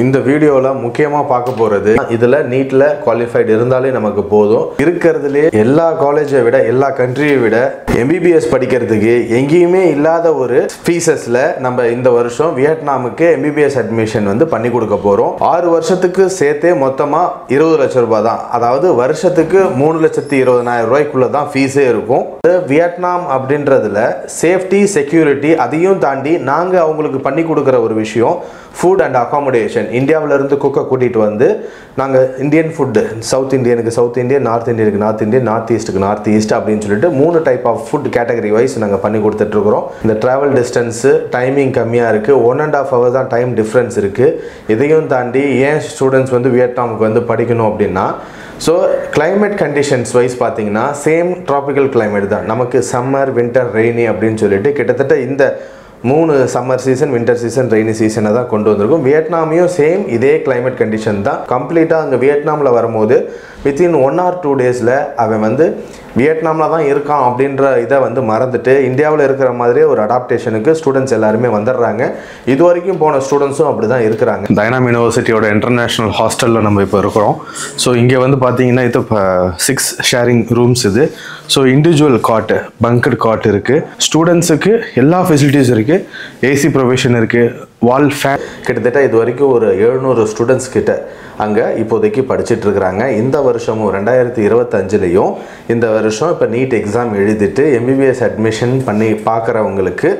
இந்த வீடியோல முக்கியமா பார்க்க போறது இதுல நீட்ல குவாலிஃபைட் இருந்தாலே நமக்கு போதும். இருக்கிறதுலே எல்லா காலேஜை விட எல்லா கண்ட்ரியை விட MBBS படிக்கிறதுக்கு எங்கேயுமே இல்லாத ஒரு ஃபீஸஸ்ல நம்ம இந்த வருஷம் வியட்நாமுக்கு MBBS அட்மிஷன் வந்து பண்ணி கொடுக்க போறோம். 6 வருஷத்துக்கு சேர்த்தே மொத்தமா 20 லட்சம் ரூபாய் தான். அதாவது வருஷத்துக்கு 3,20,000 ரூபாய்க்குள்ள தான் ஃபீஸே இருக்கும். வியட்நாம் அப்படின்றதுல சேஃப்டி செக்யூரிட்டி அதையும் தாண்டி நாங்க அவங்களுக்கு பண்ணி கொடுக்குற ஒரு விஷயம் ஃபுட் அண்ட் அகாமடேஷன். இந்தியாவில இருந்து குக்கை கூட்டிட்டு வந்து நாங்கள் இந்தியன் ஃபுட்டு, சவுத் இந்தியனுக்கு சவுத் இந்தியன், நார்த் இந்தியனுக்கு நார்த் இந்தியன், நார்த் ஈஸ்ட்டுக்கு நார்த் ஈஸ்ட் அப்படின்னு சொல்லிட்டு 3 type of food category wise நாங்கள் பண்ணி கொடுத்துட்ருக்குறோம். இந்த ட்ராவல் டிஸ்டன்ஸு டைமிங் கம்மியாக இருக்குது, 1.5 hour தான் டைம் டிஃப்ரென்ஸ் இருக்குது. இதையும் தாண்டி ஏன் ஸ்டூடெண்ட்ஸ் வந்து வியட்நாமுக்கு வந்து படிக்கணும் அப்படின்னா, ஸோ கிளைமேட் கண்டிஷன்ஸ் வைஸ் பார்த்தீங்கன்னா சேம் ட்ராபிக்கல் கிளைமேட் தான். நமக்கு சம்மர், வின்டர், ரெய்னி அப்படின்னு சொல்லிட்டு கிட்டத்தட்ட இந்த 3 summer season, winter season, rainy சீசனை தான் கொண்டு வந்திருக்கும். வியட்நாமையும் சேம் இதே கிளைமேட் கண்டிஷன் தான். கம்ப்ளீட்டாக அங்கே வியட்நாமில் வரும்போது வித்தின் 1 or 2 days அவன் வந்து வியட்நாமில் தான் இருக்கான் அப்படின்ற இதை வந்து மறந்துட்டு இந்தியாவில் இருக்கிற மாதிரியே ஒரு அடாப்டேஷனுக்கு ஸ்டூடெண்ட்ஸ் எல்லாருமே வந்துடுறாங்க. இது வரைக்கும் போன ஸ்டூடெண்ட்ஸும் அப்படி தான் இருக்கிறாங்க. டைனாம் யூனிவர்சிட்டியோட இன்டர்நேஷ்னல் ஹாஸ்டலில் நம்ம இப்போ இருக்கிறோம். ஸோ இங்கே வந்து பார்த்தீங்கன்னா இது இப்போ 6 ஷேரிங் ரூம்ஸ் இது. ஸோ இண்டிவிஜுவல் காட்டு, பங்கட் காட் இருக்குது. ஸ்டூடெண்ட்ஸுக்கு எல்லா ஃபெசிலிட்டிஸ் இருக்குது. ஏசி ப்ரொவிஷன் இருக்குது, வால் ஃபேன். கிட்டத்தட்ட இது வரைக்கும் ஒரு 700 ஸ்டூடெண்ட்ஸ் கிட்ட அங்கே இப்போதைக்கு படிச்சுட்டு இருக்கிறாங்க. இந்த வருஷமும் 2025லையும் இந்த வருஷம் இப்போ நீட் எக்ஸாம் எழுதிட்டு MBBS அட்மிஷன் பண்ணி பார்க்குறவங்களுக்கு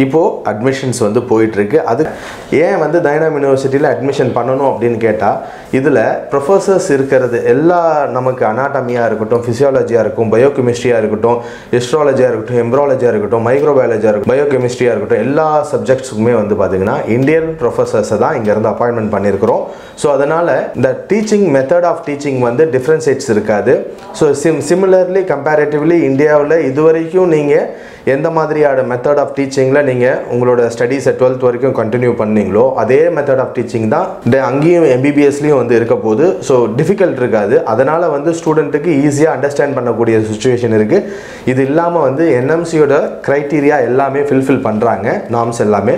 இப்போது அட்மிஷன்ஸ் வந்து போயிட்டுருக்கு. அது ஏன் வந்து டைனாம் யூனிவர்சிட்டியில் அட்மிஷன் பண்ணணும் அப்படின்னு கேட்டால், இதில் ப்ரொஃபஸர்ஸ் இருக்கிறது எல்லா நமக்கு அனாட்டமியாக இருக்கட்டும், ஃபிசியாலஜியாக இருக்கும், பயோகெமிஸ்ட்ரியாக இருக்கட்டும், ஹிஸ்ட்ராலஜியாக இருக்கட்டும், எம்ப்ராலஜியாக இருக்கட்டும், மைக்ரோபயாலஜியாக இருக்கட்டும், பயோகெமிஸ்ட்ரியாக இருக்கட்டும், எல்லா சப்ஜெக்ட்ஸுக்குமே வந்து பார்த்திங்கன்னா இந்தியன் ப்ரொஃபஸர்ஸை தான் இங்கேருந்து அப்பாயின்மெண்ட் பண்ணியிருக்கிறோம். ஸோ அதனால் இந்த டீச்சிங் மெத்தட் ஆஃப் டீச்சிங் வந்து டிஃப்ரென்சேட்ஸ் இருக்காது. ஸோ சிமிலர்லி கம்பேரிட்டிவ்லி இந்தியாவில் இது வரைக்கும் நீங்கள் எந்த மாதிரியான மெத்தட் ஆஃப் டீச்சிங்கில் நீங்கள் உங்களோட ஸ்டடீஸை 12th வரைக்கும் கண்டினியூ பண்ணீங்களோ அதே மெத்தட் ஆஃப் டீச்சிங் தான் அங்கேயும் MBBSலேயும் வந்து இருக்க போகுது. ஸோ டிஃபிகல்ட் இருக்காது. அதனால் வந்து ஸ்டூடெண்ட்டுக்கு ஈஸியாக அண்டர்ஸ்டாண்ட் பண்ணக்கூடிய சுச்சுவேஷன் இருக்குது. இது இல்லாமல் வந்து NMCயோட க்ரைட்டீரியா எல்லாமே ஃபில்ஃபில் பண்ணுறாங்க, நார்ம்ஸ் எல்லாமே.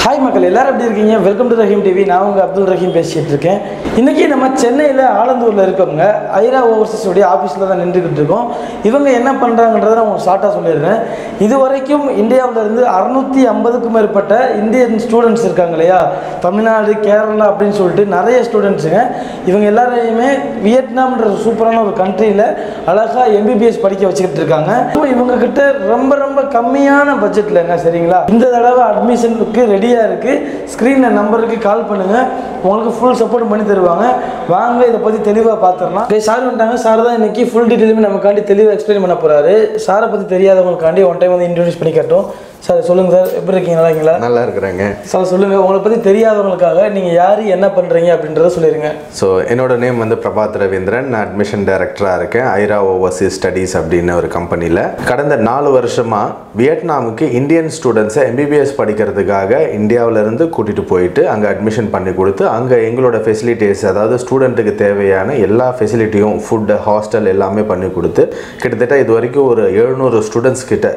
ஹாய் மக்கள், எல்லாரும் எப்படி இருக்கீங்க? Welcome to Rahim TV. நான் உங்கள் அப்துல் ரஹீம் பேசிகிட்டு இருக்கேன். இன்றைக்கி நம்ம சென்னையில் ஆலந்தூரில் இருக்கவங்க ஐரா ஓவர்சீஸோடைய ஆஃபீஸில் தான் நின்றுக்கிட்டு இருக்கோம். இவங்க என்ன பண்ணுறாங்கன்றதை நான் உங்களுக்கு ஷார்ட்டாக சொல்லிடுறேன். இது வரைக்கும் இந்தியாவிலேருந்து 650க்கும் மேற்பட்ட இந்தியன் ஸ்டூடெண்ட்ஸ் இருக்காங்க இல்லையா, தமிழ்நாடு, கேரளா அப்படின்னு சொல்லிட்டு நிறைய ஸ்டூடெண்ட்ஸுங்க. இவங்க எல்லாரையுமே வியட்நாம்ன்ற சூப்பரான ஒரு கண்ட்ரியில் அழகாக MBBS படிக்க வச்சுக்கிட்டு இருக்காங்க. இவங்கக்கிட்ட ரொம்ப ரொம்ப கம்மியான பட்ஜெட்லங்க, சரிங்களா? இந்த தடவை அட்மிஷனுக்கு ரெடியாக இருக்குது. ஸ்க்ரீனில் நம்பருக்கு கால் பண்ணுங்கள், உங்களுக்கு ஃபுல் சப்போர்ட் பண்ணி தருவாங்க. வாங்க இதை பற்றி தெளிவாக பார்த்துடலாம். சார் வந்துட்டாங்க. சார் தான் இன்றைக்கி ஃபுல் டீட்டெயிலுமே நமக்காண்டி தெளிவாக எக்ஸ்பிளைன் பண்ண போகிறாரு. சாரை பற்றி தெரியாதவங்களுக்காண்டி ஒன் டைம் வந்து இன்ட்ரோடியூஸ் பண்ணிக்கட்டும். சார் சொல்லுங்கள் சார், எப்படி இருக்கீங்க? நல்லா இருக்கீங்களா? நல்லா இருக்கிறேங்க சார். சொல்லுங்கள், உங்களை பற்றி தெரியாதவங்களுக்காக நீங்கள் யார், என்ன பண்ணுறீங்க அப்படின்றத சொல்லிடுங்க. ஸோ என்னோட நேம் வந்து பிரபாத் ரவீந்திரன். நான் அட்மிஷன் டைரக்டராக இருக்கேன் ஐரா ஓவர்சீஸ் ஸ்டடீஸ் அப்படின்னு ஒரு கம்பெனியில். கடந்த 4 வருஷமாக வியட்நாமுக்கு இந்தியன் ஸ்டூடெண்ட்ஸை MBBS படிக்கிறதுக்காக இந்தியாவிலேருந்து கூட்டிகிட்டு போயிட்டு அங்கே அட்மிஷன் பண்ணி கொடுத்து அங்கே எங்களோட ஃபெசிலிட்டிஸ், அதாவது ஸ்டூடெண்ட்டுக்கு தேவையான எல்லா ஃபெசிலிட்டியும், ஃபுட்டு, ஹாஸ்டல் எல்லாமே பண்ணி கொடுத்து கிட்டத்தட்ட இது வரைக்கும் ஒரு 700 ஸ்டூடெண்ட்ஸ் கிட்ட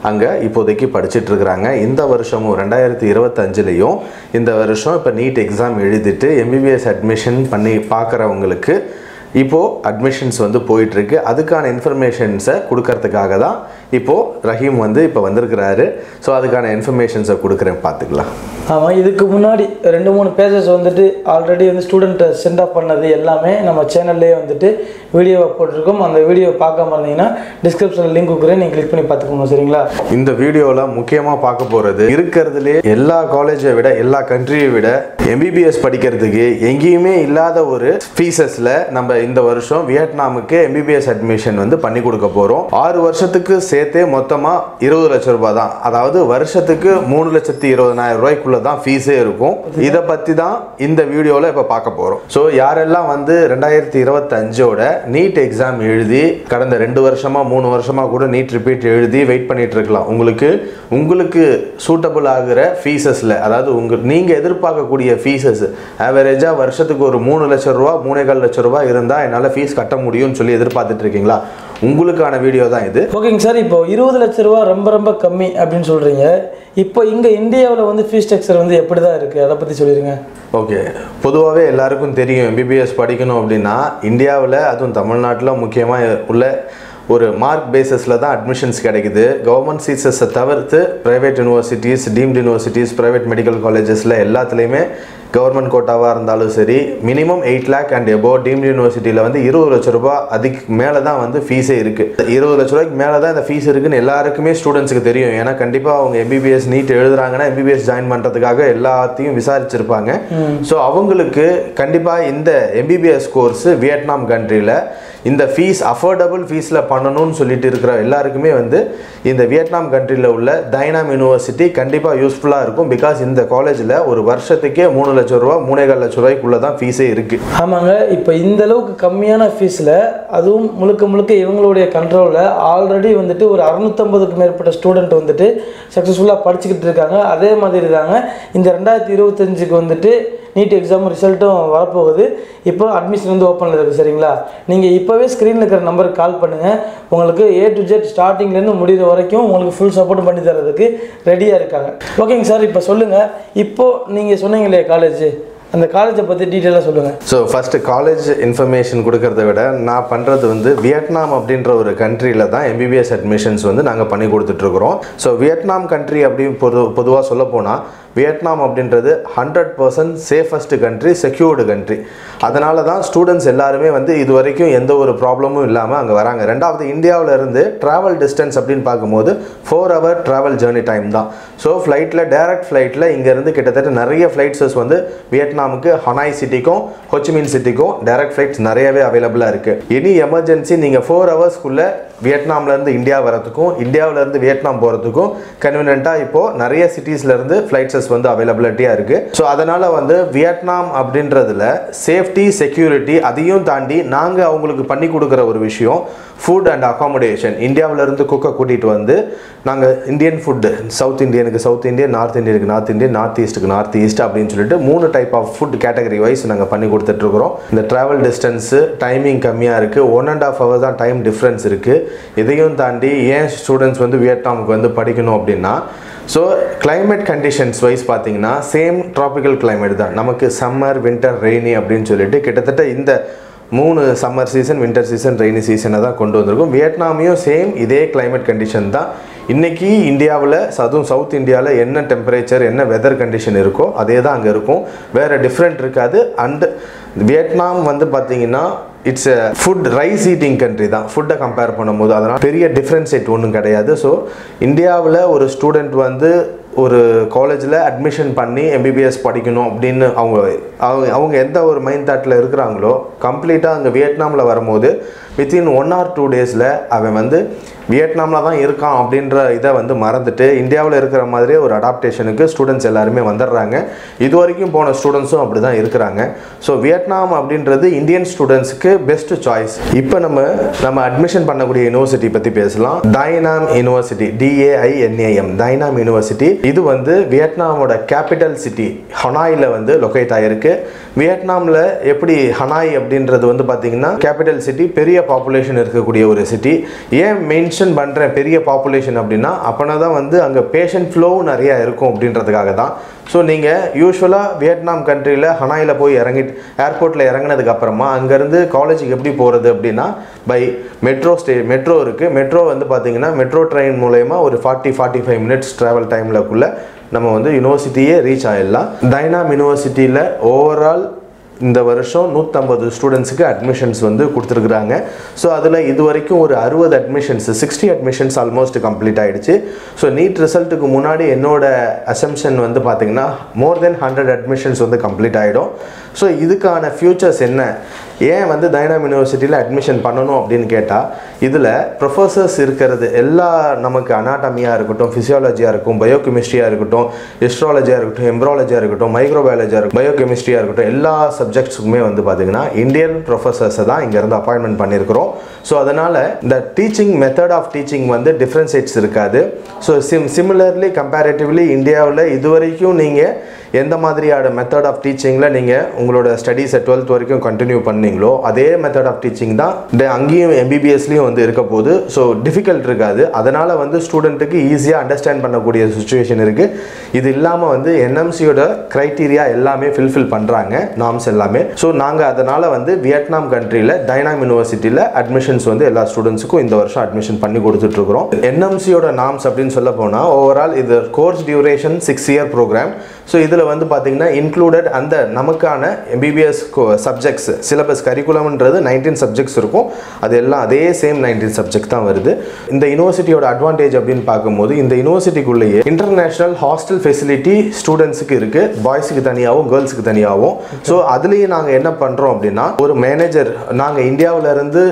அங்கே இப்போதைக்கு படிச்சுட்டு இருக்கிறாங்க. இந்த வருஷமும் 2025லையும் இந்த வருஷம் இப்போ நீட் எக்ஸாம் எழுதிட்டு MBBS அட்மிஷன் பண்ணி பார்க்குறவங்களுக்கு இப்போது அட்மிஷன்ஸ் வந்து போயிட்டுருக்கு. அதுக்கான இன்ஃபர்மேஷன்ஸை கொடுக்கறதுக்காக தான் இப்போது ரஹீம் வந்து இப்போ வந்திருக்கிறாரு. ஸோ அதுக்கான இன்ஃபர்மேஷன்ஸை கொடுக்குறேன், பார்த்துக்கலாம். ஆமாம், இதுக்கு முன்னாடி 2-3 பேஜஸ் வந்துட்டு ஆல்ரெடி வந்து ஸ்டூடெண்ட்டை சென்ட் ஆஃப் பண்ணது எல்லாமே நம்ம சேனல்லே வந்துட்டு வீடியோவை போட்டிருக்கோம். அந்த வீடியோ பார்க்காம இருந்தீங்கன்னா டிஸ்கிரிப்ஷனில் லிங்க் கொடுக்குறேன், நீங்கள் கிளிக் பண்ணி பார்த்துக்கோங்க, சரிங்களா? இந்த வீடியோவில் முக்கியமாக பார்க்க போகிறது இருக்கிறதுலே எல்லா காலேஜை விட எல்லா கண்ட்ரியை விட MBBS படிக்கிறதுக்கு எங்கேயுமே இல்லாத ஒரு ஃபீஸஸில் நம்ம இந்த வருஷம் வியட்நாமுக்கு MBBS அட்மிஷன் வந்து பண்ணி கொடுக்க போகிறோம். 6 வருஷத்துக்கு சேர்த்தே மொத்தமாக 20 லட்சம் ரூபாய் தான். அதாவது வருஷத்துக்கு 3,20,000 ரூபாய்க்குள்ள தான் ஃபீஸே இருக்கும். இதை பற்றி தான் இந்த வீடியோவில் இப்போ பார்க்க போகிறோம். ஸோ யாரெல்லாம் வந்து 2025ஓட நீட் எக்ஸாம் எழுதி கடந்த 2 வருஷமாக 3 வருஷமாக கூட நீட் ரிப்பீட் எழுதி வெயிட் பண்ணிட்டு இருக்கலாம், உங்களுக்கு சூட்டபிள் ஆகிற ஃபீஸஸில், அதாவது நீங்கள் எதிர்பார்க்கக்கூடிய ஃபீஸஸ் ஆவரேஜாக வருஷத்துக்கு ஒரு 3 லட்சம் ரூபா, 3.25 லட்சம் ரூபாய் இருந்தால் என்னால் ஃபீஸ் கட்ட முடியும்னு சொல்லி எதிர்பார்த்துட்டு இருக்கீங்களா? உங்களுக்கான வீடியோ தான் இது. ஓகேங்க சார். இப்போ 20 லட்ச ரூபா ரொம்ப ரொம்ப கம்மி அப்படின்னு சொல்கிறீங்க. இப்போ இங்கே இந்தியாவில் வந்து ஃபீஸ் ஸ்ட்ரக்சர் வந்து எப்படி தான் இருக்குது, அதை பற்றி சொல்லிடுங்க. ஓகே, பொதுவாகவே எல்லாருக்கும் தெரியும் எம்பிபிஎஸ் படிக்கணும் அப்படின்னா இந்தியாவில் அதுவும் தமிழ்நாட்டில் முக்கியமாக உள்ள ஒரு மார்க் பேசிஸில் தான் அட்மிஷன்ஸ் கிடைக்குது. கவர்மெண்ட் சீட்ஸை தவிர்த்து private universities, deemed universities, private medical காலேஜஸில் எல்லாத்துலேயுமே கவர்மெண்ட் கோட்டாவாக இருந்தாலும் சரி minimum 8 lakh and above. Deemed யூனிவர்சிட்டியில் வந்து 20 லட்ச ரூபாய் அதுக்கு மேலே தான் வந்து ஃபீஸே இருக்குது. 20 லட்ச ரூபாய்க்கு மேலே தான் இந்த ஃபீஸ் இருக்குன்னு எல்லாருக்குமே ஸ்டூடெண்ட்ஸுக்கு தெரியும். ஏன்னா கண்டிப்பாக அவங்க எம்பிபிஎஸ் நீட் எழுதுறாங்கன்னா எம்பிபிஎஸ் ஜாயின் பண்ணுறதுக்காக எல்லாத்தையும் விசாரிச்சிருப்பாங்க. ஸோ அவங்களுக்கு கண்டிப்பாக இந்த எம்பிபிஎஸ் கோர்ஸ் வியட்நாம் கண்ட்ரியில் இந்த ஃபீஸ் அஃபோர்டபுள் ஃபீஸில் பண்ணணும்னு சொல்லிட்டு இருக்கிற எல்லாருக்குமே வந்து இந்த வியட்நாம் கண்ட்ரியில் உள்ள டைனாம் யூனிவர்சிட்டி கண்டிப்பாக யூஸ்ஃபுல்லாக இருக்கும். பிகாஸ் இந்த காலேஜில் ஒரு வருஷத்துக்கே 3 லட்சம் ரூபா 3.25 லட்சம் ரூபாய்க்குள்ளே தான் ஃபீஸே இருக்குது. ஆமாங்க, இப்போ இந்த அளவுக்கு கம்மியான ஃபீஸில் அதுவும் முழுக்க இவங்களுடைய கண்ட்ரோலில் ஆல்ரெடி வந்துட்டு ஒரு 650க்கு மேற்பட்ட ஸ்டூடெண்ட் வந்துட்டு சக்ஸஸ்ஃபுல்லாக படிச்சுக்கிட்டு இருக்காங்க. அதே மாதிரி தாங்க இந்த 2025க்கு வந்துட்டு நீட் எக்ஸாம் ரிசல்ட்டும் வரப்போகுது. இப்போ அட்மிஷன் வந்து ஓப்பனில் இருக்குது. சரிங்களா, நீங்கள் இப்போவே ஸ்க்ரீனில் இருக்கிற நம்பருக்கு கால் பண்ணுங்கள். உங்களுக்கு A to Z ஸ்டார்டிங்லேருந்து முடிகிற வரைக்கும் உங்களுக்கு ஃபுல் சப்போர்ட் பண்ணி தரதுக்கு ரெடியாக இருக்காங்க. ஓகேங்க சார், இப்போ சொல்லுங்கள், இப்போது நீங்கள் சொன்னீங்க இல்லையா காலேஜ், அந்த காலேஜை பற்றி டீட்டெயிலாக சொல்லுங்கள். ஸோ ஃபஸ்ட்டு காலேஜ் இன்ஃபர்மேஷன் கொடுக்கறத விட நான் பண்ணுறது வந்து வியட்நாம் அப்படின்ற ஒரு கண்ட்ரியில் தான் எம்பிபிஎஸ் அட்மிஷன்ஸ் வந்து நாங்கள் பண்ணி கொடுத்துட்ருக்குறோம். ஸோ வியட்நாம் கண்ட்ரி அப்படின்னு பொதுவாக சொல்ல போனால் வியட்நாம் அப்படின்றது 100% சேஃபஸ்ட் கண்ட்ரி, செக்யூர்டு கண்ட்ரி. அதனால தான் ஸ்டூடெண்ட்ஸ் எல்லாருமே வந்து இது வரைக்கும் எந்த ஒரு ப்ராப்ளமும் இல்லாமல் அங்கே வராங்க. ரெண்டாவது, இந்தியாவில் இருந்து ட்ராவல் டிஸ்டன்ஸ் அப்படின்னு பார்க்கும்போது 4 hour ட்ராவல் ஜேர்னி டைம் தான். ஸோ ஃப்ளைட்டில் டைரக்ட் ஃப்ளைட்டில் இங்கேருந்து கிட்டத்தட்ட நிறைய ஃப்ளைட்ஸஸ் வந்து வியட்நாமுக்கு ஹனாய் சிட்டிக்கும் ஹொச்சிமின் சிட்டிக்கும் டைரக்ட் ஃப்ளைட்ஸ் நிறையவே அவைலபிளாக இருக்குது. எனி எமர்ஜென்சி நீங்கள் 4 hours வியட்நாம்லேருந்து இந்தியா வரதுக்கும் இந்தியாவிலேருந்து வியட்நாம் போகிறதுக்கும் கன்வீனியண்ட்டாக இப்போது நிறைய சிட்டிஸ்லேருந்து ஃப்ளைட்ஸஸ் வந்து அவைலபிலிட்டியாக இருக்குது. ஸோ அதனால் வந்து வியட்நாம் அப்படின்றதுல சேஃப்டி, செக்யூரிட்டி அதையும் தாண்டி நாங்கள் அவங்களுக்கு பண்ணி கொடுக்குற ஒரு விஷயம் ஃபுட் அண்ட் அகாமடேஷன். இந்தியாவிலேருந்து குக்கை கூட்டிகிட்டு வந்து நாங்கள் இந்தியன் ஃபுட்டு, சவுத் இந்தியனுக்கு சவுத் இந்தியன், நார்த் இந்தியனுக்கு நார்த் இந்தியன், நார்த் ஈஸ்ட்டுக்கு நார்த் ஈஸ்ட் அப்படின்னு சொல்லிட்டு 3 type of food category wise நாங்கள் பண்ணி கொடுத்துட்ருக்குறோம். இந்த ட்ராவல் டிஸ்டன்ஸு டைமிங் கம்மியாக இருக்குது, 1.5 hour தான் டைம் டிஃப்ரென்ஸ் இருக்குது. இதையும் தாண்டி ஏன் ஸ்டூடெண்ட்ஸ் வந்து வியட்நாமுக்கு வந்து படிக்கணும் அப்படின்னா, ஸோ கிளைமேட் கண்டிஷன்ஸ் வைஸ் பார்த்தீங்கன்னா சேம் ட்ராபிக்கல் கிளைமேட் தான். நமக்கு சம்மர், வின்டர், ரெய்னி அப்படின்னு சொல்லிட்டு கிட்டத்தட்ட இந்த 3 summer season, winter season, rainy சீசனை தான் கொண்டு வந்திருக்கும். வியட்நாமையும் சேம் இதே கிளைமேட் கண்டிஷன் தான். இன்றைக்கி இந்தியாவில் அதுவும் சவுத் இந்தியாவில் என்ன டெம்பரேச்சர், என்ன வெதர் கண்டிஷன் இருக்கோ அதே தான் அங்கே இருக்கும், வேறு டிஃப்ரெண்ட் இருக்காது. அண்ட் வியட்நாம் வந்து பார்த்திங்கன்னா it's a food rice eating country தான் ஃபுட்டை கம்பேர் பண்ணும்போது. அதனால் பெரிய டிஃப்ரென்ஸேட் ஒன்றும் கிடையாது. ஸோ இந்தியாவில் ஒரு ஸ்டூடெண்ட் வந்து ஒரு காலேஜில் அட்மிஷன் பண்ணி எம்பிபிஎஸ் படிக்கணும் அப்படின்னு அவங்க எந்த ஒரு மைண்ட் தாட்டில் இருக்கிறாங்களோ கம்ப்ளீட்டாக அங்கே வியட்நாமில் வரும்போது வித்தின் 1 or 2 days அவன் வந்து வியட்நாமில் தான் இருக்கான் அப்படின்ற இதை வந்து மறந்துட்டு இந்தியாவில் இருக்கிற மாதிரியே ஒரு அடாப்டேஷனுக்கு ஸ்டூடெண்ட்ஸ் எல்லாருமே வந்துடுறாங்க. இது வரைக்கும் போன ஸ்டூடெண்ட்ஸும் அப்படி தான் இருக்கிறாங்க. ஸோ வியட்நாம் அப்படின்றது இந்தியன் ஸ்டூடெண்ட்ஸுக்கு பெஸ்ட் சாய்ஸ். இப்போ நம்ம அட்மிஷன் பண்ணக்கூடிய யூனிவர்சிட்டி பற்றி பேசலாம். டைனாம் யூனிவர்சிட்டி, DAINAM, டைனாம் யூனிவர்சிட்டி. இது வந்து வியட்நாமோட கேபிட்டல் சிட்டி ஹனாயில் வந்து லொக்கேட் ஆகிருக்கு. வியட்நாமில் எப்படி ஹனாய் அப்படின்றது வந்து பார்த்திங்கன்னா கேபிட்டல் சிட்டி, பெரிய பாப்புலேஷன் இருக்கக்கூடிய ஒரு சிட்டி. ஏன் மென்ஷன் பண்ணுறேன் பெரிய பாப்புலேஷன் அப்படின்னா, அப்போனா தான் வந்து அங்கே பேஷண்ட் ஃப்ளோவும் நிறையா இருக்கும் அப்படின்றதுக்காக தான். ஸோ நீங்கள் யூஸ்வலாக வியட்நாம் கண்ட்ரியில் ஹனாயில் போய் ஏர்போர்ட்டில் இறங்கினதுக்கப்புறமா அங்கேருந்து காலேஜுக்கு எப்படி போகிறது அப்படின்னா பை மெட்ரோ இருக்குது. மெட்ரோ வந்து பார்த்திங்கன்னா மெட்ரோ ட்ரெயின் மூலயமா ஒரு 40-45 minutes ட்ராவல் டைமில்குள்ளே நம்ம வந்து யூனிவர்சிட்டியே ரீச் ஆகிடலாம். டைனாம் யூனிவர்சிட்டியில் ஓவரால் இந்த வருஷம் 150 ஸ்டூடெண்ட்ஸுக்கு அட்மிஷன்ஸ் வந்து கொடுத்துருக்குறாங்க. ஸோ அதில் இது வரைக்கும் ஒரு 60 அட்மிஷன்ஸ், 60 அட்மிஷன்ஸ் ஆல்மோஸ்ட் கம்ப்ளீட் ஆகிடுச்சு. ஸோ நீட் ரிசல்ட்டுக்கு முன்னாடி என்னோட அசம்ஷன் வந்து பார்த்திங்கன்னா மோர் தென் 100 அட்மிஷன்ஸ் வந்து கம்ப்ளீட் ஆகிடும். ஸோ இதுக்கான ஃப்யூச்சர்ஸ் என்ன, ஏன் வந்து டைனாம் யூனிவர்சிட்டியில் அட்மிஷன் பண்ணணும் அப்படின்னு கேட்டால், இதில் ப்ரொஃபஸர்ஸ் இருக்கிறது எல்லா நமக்கு அனாட்டமியாக இருக்கட்டும், ஃபிசியாலஜியாக இருக்கும், பயோகெமிஸ்ட்ரியாக இருக்கட்டும், ஹிஸ்ட்ராலஜியாக இருக்கட்டும், எம்ப்ராலஜியாக இருக்கட்டும், மைக்ரோபயாலஜியாக இருக்கட்டும், பயோகெமிஸ்ட்ரியாக இருக்கட்டும், எல்லா சப்ஜெக்ட்ஸுக்குமே வந்து பார்த்திங்கன்னா இந்தியன் ப்ரொஃபஸர்ஸை தான் இங்கேருந்து அப்பாயின்மெண்ட் பண்ணியிருக்கிறோம். ஸோ அதனால் இந்த டீச்சிங் மெத்தட் ஆஃப் டீச்சிங் வந்து டிஃப்ரென்சேட்ஸ் இருக்காது. ஸோ சிமிலர்லி கம்பேரிட்டிவ்லி இந்தியாவில் இது வரைக்கும் நீங்கள் எந்த மாதிரியான மெத்தட் ஆஃப் டீச்சிங்கில் நீங்கள் உங்களோட ஸ்டடீஸை 12th வரைக்கும் கண்டினியூ பண்ணீங்களோ அதே மெத்தட் ஆஃப் டீச்சிங் தான் அங்கேயும் எம்பிபிஎஸ்லேயும் வந்து இருக்க போகுது. ஸோ டிஃபிகல்ட் இருக்காது. அதனால் வந்து ஸ்டூடெண்ட்டுக்கு ஈஸியாக அண்டர்ஸ்டாண்ட் பண்ணக்கூடிய சுச்சுவேஷன் இருக்குது. இது இல்லாமல் வந்து என்எம்சியோட க்ரைட்டீரியா எல்லாமே ஃபில்ஃபில் பண்ணுறாங்க, நார்ம்ஸ் எல்லாமே. ஸோ நாங்கள் அதனால் வந்து வியட்நாம் கண்ட்ரியில் டைனாம் யூனிவர்சிட்டியில் அட்மிஷன்ஸ் வந்து எல்லா ஸ்டூடெண்ட்ஸுக்கும் இந்த வருஷம் அட்மிஷன் பண்ணி கொடுத்துட்ருக்குறோம். என்எம்சியோட நார்ம்ஸ் அப்படின்னு சொல்ல போனால் ஓவரால் இது course duration 6 year programme. So இதில் வந்து பார்த்தீங்கன்னா இன்க்ளூடட் அந்த நமக்கான எம்பிபிஎஸ் சப்ஜெக்ட்ஸ் சிலபஸ் கரிக்குலம்ன்றது 19 சப்ஜெக்ட்ஸ் இருக்கும். அது எல்லாம் அதே சேம் 19 சப்ஜெக்ட் தான் வருது. இந்த யூனிவர்சிட்டியோட அட்வான்டேஜ் அப்படின்னு பார்க்கும்போது இந்த யூனிவர்சிட்டிக்குள்ளேயே இன்டர்நேஷனல் ஹாஸ்டல் ஃபெசிலிட்டி ஸ்டூடெண்ட்ஸுக்கு இருக்குது, பாய்ஸுக்கு தனியாகவும் கேர்ள்ஸுக்கு தனியாகவும். ஸோ அதுலேயே நாங்கள் என்ன பண்ணுறோம் அப்படின்னா ஒரு மேனேஜர் நாங்கள் இந்தியாவிலேருந்து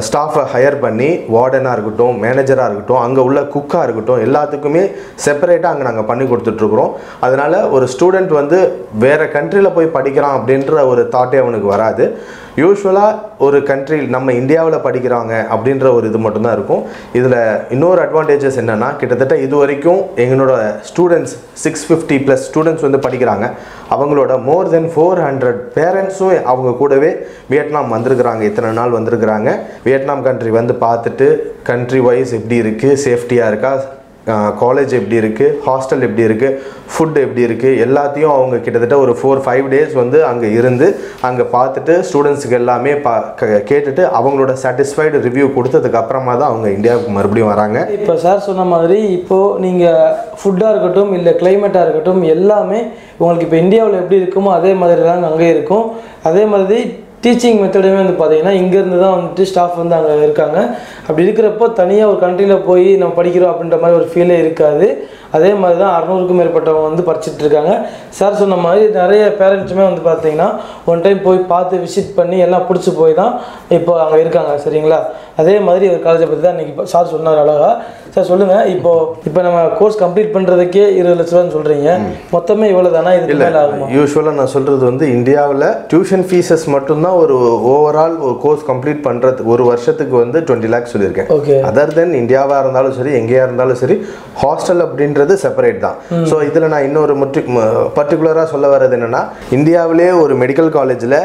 ஸ்டாஃபை ஹையர் பண்ணி வார்டனாக இருக்கட்டும், மேனேஜராக இருக்கட்டும், அங்கே உள்ள குக்காக இருக்கட்டும், எல்லாத்துக்குமே செப்பரேட்டாக அங்கே நாங்கள் பண்ணி கொடுத்துட்ருக்குறோம். அதனால் ஒரு ஸ்டூடெண்ட் வந்து வேறு கண்ட்ரியில் போய் படிக்கிறான் அப்படின்ற ஒரு தாட்டே அவனுக்கு வராது. யூஸ்வலாக ஒரு கண்ட்ரி நம்ம இந்தியாவில் படிக்கிறாங்க அப்படின்ற ஒரு இது மட்டும்தான் இருக்கும். இதில் இன்னொரு அட்வான்டேஜஸ் என்னென்னா கிட்டத்தட்ட இது வரைக்கும் எங்களோட ஸ்டூடெண்ட்ஸ் 650+ ஸ்டூடெண்ட்ஸ் வந்து படிக்கிறாங்க. அவங்களோட மோர் தென் 400 பேரண்ட்ஸும் அவங்க கூடவே வியட்நாம் வந்திருக்கிறாங்க. இத்தனை நாள் வந்திருக்கிறாங்க. வியட்நாம் கண்ட்ரி வந்து பார்த்துட்டு கண்ட்ரி வைஸ் எப்படி இருக்குது, சேஃப்டியாக இருக்கா, காலேஜ் எப்படி இருக்குது, ஹாஸ்டல் எப்படி இருக்குது, ஃபுட் எப்படி இருக்குது, எல்லாத்தையும் அவங்க கிட்டத்தட்ட ஒரு 4-5 days வந்து அங்கே இருந்து அங்கே பார்த்துட்டு ஸ்டூடெண்ட்ஸுக்கு எல்லாமே கேட்டுட்டு அவங்களோட சாட்டிஸ்ஃபைடு ரிவ்யூ கொடுத்ததுக்கு அப்புறமா தான் அவங்க இந்தியாவுக்கு மறுபடியும் வராங்க. இப்போ சார் சொன்ன மாதிரி இப்போது நீங்கள் ஃபுட்டாக இருக்கட்டும் இல்லை கிளைமேட்டாக இருக்கட்டும் எல்லாமே உங்களுக்கு இப்போ இந்தியாவில் எப்படி இருக்குமோ அதே மாதிரி தான் அங்கே இருக்கும். அதே மாதிரி டீச்சிங் மெத்தடுமே வந்து பார்த்தீங்கன்னா இங்கேருந்து தான் வந்துட்டு ஸ்டாஃப் வந்து அங்கே இருக்காங்க. அப்படி இருக்கிறப்போ தனியாக ஒரு கண்ட்ரியில் போய் நம்ம படிக்கிறோம் அப்படின்ற மாதிரி ஒரு ஃபீலே இருக்காது. அதே மாதிரி தான் 600க்கும் மேற்பட்டவங்க வந்து படிச்சுட்டு இருக்காங்க. சார் சொன்ன மாதிரி நிறைய பேரண்ட்ஸுமே வந்து பார்த்தீங்கன்னா ஒன் டைம் போய் பார்த்து விசிட் பண்ணி எல்லாம் பிடிச்சி போய் தான் இப்போ அங்கே இருக்காங்க. சரிங்களா? அதே மாதிரி ஒரு காலேஜை பற்றி தான் இன்றைக்கி சார் சொன்னார் அழகா. சார் சொல்லுங்கள், இப்போ நம்ம கோர்ஸ் கம்ப்ளீட் பண்ணுறதுக்கே 20 லட்ச ரூபான்னு சொல்கிறீங்க, மொத்தமே இவ்வளோ தானா? இதுக்கு மேலே ஆகுமா? யூஸ்வலாக நான் சொல்கிறது வந்து இந்தியாவில் டியூஷன் ஃபீஸஸ் மட்டும்தான் ஒரு ஓவரால் ஒரு கோர்ஸ் கம்ப்ளீட் பண்ணுறதுக்கு ஒரு வருஷத்துக்கு வந்து 20 lakhs சொல்லியிருக்கேன். ஓகே. அதர் தென் இந்தியாவாக இருந்தாலும் சரி எங்கேயா இருந்தாலும் சரி ஹாஸ்டல் அப்படின்றது செப்பரேட் தான். ஸோ இதில் நான் இன்னொரு பர்டிகுலராக சொல்ல வர்றது என்னென்னா இந்தியாவிலே ஒரு மெடிக்கல் காலேஜில்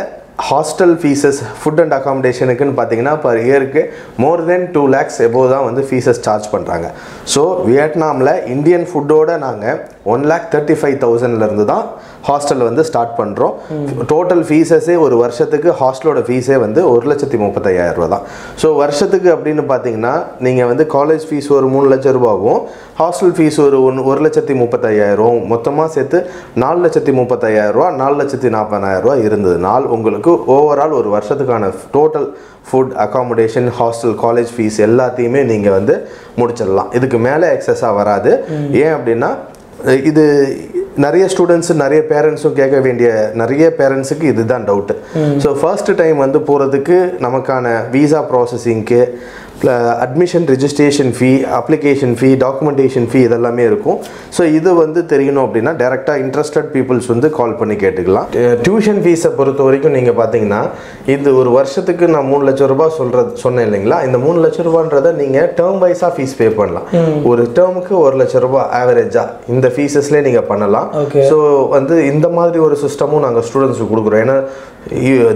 ஹாஸ்டல் ஃபீஸஸ் ஃபுட் அண்ட் அகாமடேஷனுக்குன்னு பார்த்தீங்கன்னா பர் இயருக்கு மோர் தென் 2 lakhs எபோவ் தான் வந்து ஃபீஸஸ் சார்ஜ் பண்ணுறாங்க. ஸோ வியட்நாமில் இந்தியன் ஃபுட்டோடு நாங்கள் 1,35,000 தான் ஹாஸ்டல் வந்து ஸ்டார்ட் பண்ணுறோம். டோட்டல் ஃபீஸஸே ஒரு வருஷத்துக்கு ஹாஸ்டலோட ஃபீஸே வந்து 1,35,000 தான். ஸோ வருஷத்துக்கு அப்படின்னு பார்த்தீங்கன்னா நீங்கள் வந்து காலேஜ் ஃபீஸ் ஒரு 3 லட்ச ரூபாவும் ஹாஸ்டல் ஃபீஸ் ஒரு 1,35,000 மொத்தமாக சேர்த்து 4,35,000 4,40,000 இருந்ததுனால் உங்களுக்கு ஓவரால் ஒரு வருஷத்துக்கான total food accommodation hostel college fees எல்லாத்தையுமே நீங்கள் வந்து முடிச்சிடலாம். இதுக்கு மேலே எக்ஸஸாக வராது. ஏன் அப்படின்னா இது நிறைய ஸ்டூடெண்ட்ஸு நிறைய பேரண்ட்ஸும் கேட்க வேண்டிய நிறைய பேரண்ட்ஸுக்கு இதுதான் டவுட்டு. ஸோ ஃபர்ஸ்ட் டைம் வந்து போகிறதுக்கு நமக்கான வீசா ப்ராசஸிங்க்கு admission registration fee, application fee, documentation fee இதெல்லாமே இருக்கும். ஸோ இது வந்து தெரியணும் அப்படின்னா டேரெக்டாக இன்ட்ரெஸ்டட் பீப்புள்ஸ் வந்து கால் பண்ணி கேட்டுக்கலாம். டியூஷன் ஃபீஸை பொறுத்த வரைக்கும் நீங்கள் பார்த்தீங்கன்னா இது ஒரு வருஷத்துக்கு நான் 3 லட்ச ரூபா சொன்னேன் இல்லைங்களா? இந்த 3 லட்ச ரூபான்றதை நீங்கள் டேர்ம் வைஸாக ஃபீஸ் பே பண்ணலாம். ஒரு டேர்முக்கு 1 லட்ச ரூபா ஆவரேஜாக இந்த ஃபீஸஸ்லேயே நீங்கள் பண்ணலாம். ஸோ வந்து இந்த மாதிரி ஒரு சிஸ்டமும் நாங்கள் ஸ்டூடெண்ட்ஸுக்கு கொடுக்குறோம். ஏன்னா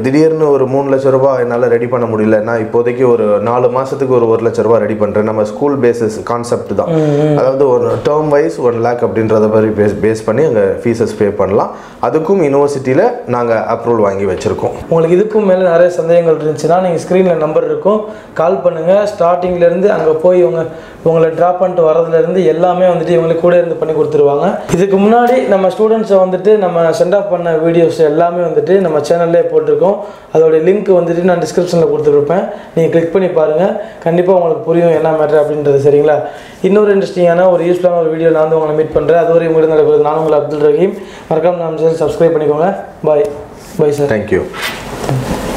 திடீர்னு ஒரு 3 லட்ச ரூபா என்னால் ரெடி பண்ண முடியல, நான் இப்போதைக்கு ஒரு 4 மாதத்துக்கு ஒரு 1 லட்ச ரூபா ரெடி பண்ணுறேன். நம்ம ஸ்கூல் பேசிஸ் கான்செப்ட் தான். அதாவது ஒரு டேர்ம் வைஸ் 1 lakh அப்படின்றத மாதிரி பேஸ் பண்ணி அங்கே ஃபீஸஸ் பே பண்ணலாம். அதுக்கும் யூனிவர்சிட்டியில் நாங்கள் அப்ரூவல் வாங்கி வச்சுருக்கோம். உங்களுக்கு இதுக்கும் மேலே நிறைய சந்தேகங்கள் இருந்துச்சுன்னா நீங்கள் ஸ்க்ரீனில் நம்பர் இருக்கும், கால் பண்ணுங்கள். ஸ்டார்டிங்லேருந்து அங்கே போய் உங்களை ட்ராப் பண்ணிட்டு வரதுலேருந்து எல்லாமே வந்துட்டு இவங்களுக்கு கூட இருந்து பண்ணி கொடுத்துருவாங்க. இதுக்கு முன்னாடி நம்ம ஸ்டூடெண்ட்ஸை வந்துட்டு நம்ம சென்ட் ஆஃப் பண்ண வீடியோஸ் எல்லாமே வந்துட்டு நம்ம சேனல்லே போட்டிருக்கோம். அதோடைய லிங்க் வந்துட்டு நான் டிஸ்கிரிப்ஷனில் கொடுத்துருப்பேன், நீங்கள் கிளிக் பண்ணி பாருங்கள். கண்டிப்பாக உங்களுக்கு புரியும் என்ன மேட்டர் அப்படின்றது. சரிங்களா? இன்னொரு இன்ட்ரெஸ்டிங்கான ஒரு யூஸ்ஃபுல்லான ஒரு வீடியோ நான் வந்து உங்களை மீட் பண்ணுறேன். அதுவரை உங்களுக்கு நடக்கிறது நான் உங்களை அப்துல் ரஹீம். மறக்காம நம்ம சேனல் சப்ஸ்கிரைப் பண்ணிக்கோங்க. Bye sir. தேங்க்யூ.